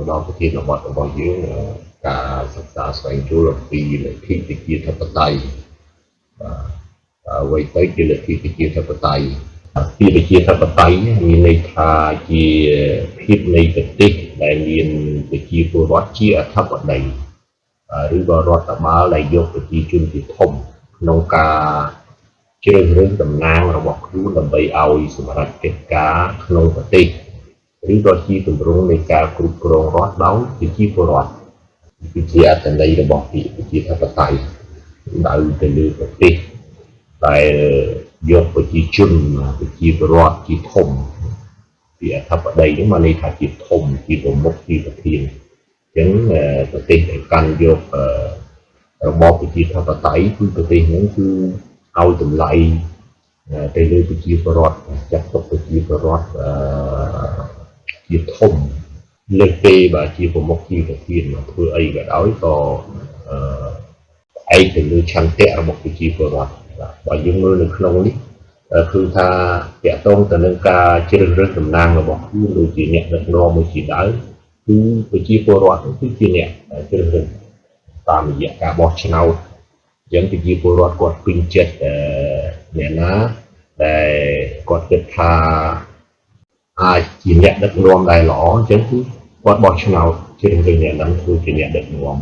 ដល់ប្រធានបទរបស់យើងការសិក្សាស្វែងយល់អំពីលទ្ធិប្រជាធិបតេយ្យអ្វីទៅជាលទ្ធិប្រជាធិបតេយ្យពីប្រជាធិបតេយ្យមានន័យថាជាភាពនៃប្រទេសដែលមានប្រជាពលរដ្ឋជាអធិបតីឬក៏រដ្ឋបាលដែលយកប្រជាជនជាធំក្នុងការជ្រើសរើសតំណាងរបស់ខ្លួនដើម្បីឲ្យសម្រេចកិច្ចការក្នុងប្រទេសឬក៏ជាទម្រង់នៃការគ្រប់គ្រងរដ្ឋដោយប្រជាពលរដ្ឋគឺជាអត្ថន័យរបស់ពាក្យប្រជាធិបតេយ្យដៅទៅលើប្រទេសដែលយកប្រជាជនប្រជាពលរដ្ឋជាធំពីអធិបតីហ្នឹងមកន័យថាជាធំជាប្រមុខជាប្រធានអញ្ចឹងប្រទេសដែលកាន់យករបបប្រជាធិបតេយ្យគឺប្រទេសហ្នឹងគឺឲ្យតម្លៃទៅលើប្រជាពលរដ្ឋចាត់ទុកប្រជាពលរដ្ឋជាធំលើកទេបើជាប្រមុខជាប្រធានមកធ្វើអីក៏ដោយក៏ឯកទៅលើឆន្ទៈរបស់ប្រជាពលរដ្ឋបើយើងមើលនៅក្នុងនេះគឺថាតាក់ទងទៅនឹងការជ្រើសរើសតំណាងរបស់ខ្លួនដូចជាអ្នកដឹកនាំមួយជាដើមគឺប្រជាពលរដ្ឋគឺជាអ្នកជ្រើសរើសតាមរយៈការបោះឆ្នោតអញ្ចឹងប្រជាពលរដ្ឋគាត់ពេញចិត្តអ្នកណាដែលគាត់គិតថាអាចជាអ្នកដឹកនាំដែលល្អអញ្ចឹងគឺគាត់បោះឆ្នោតជ្រើសរើសអ្នកนั้นធ្វើជាអ្នកដឹកនាំ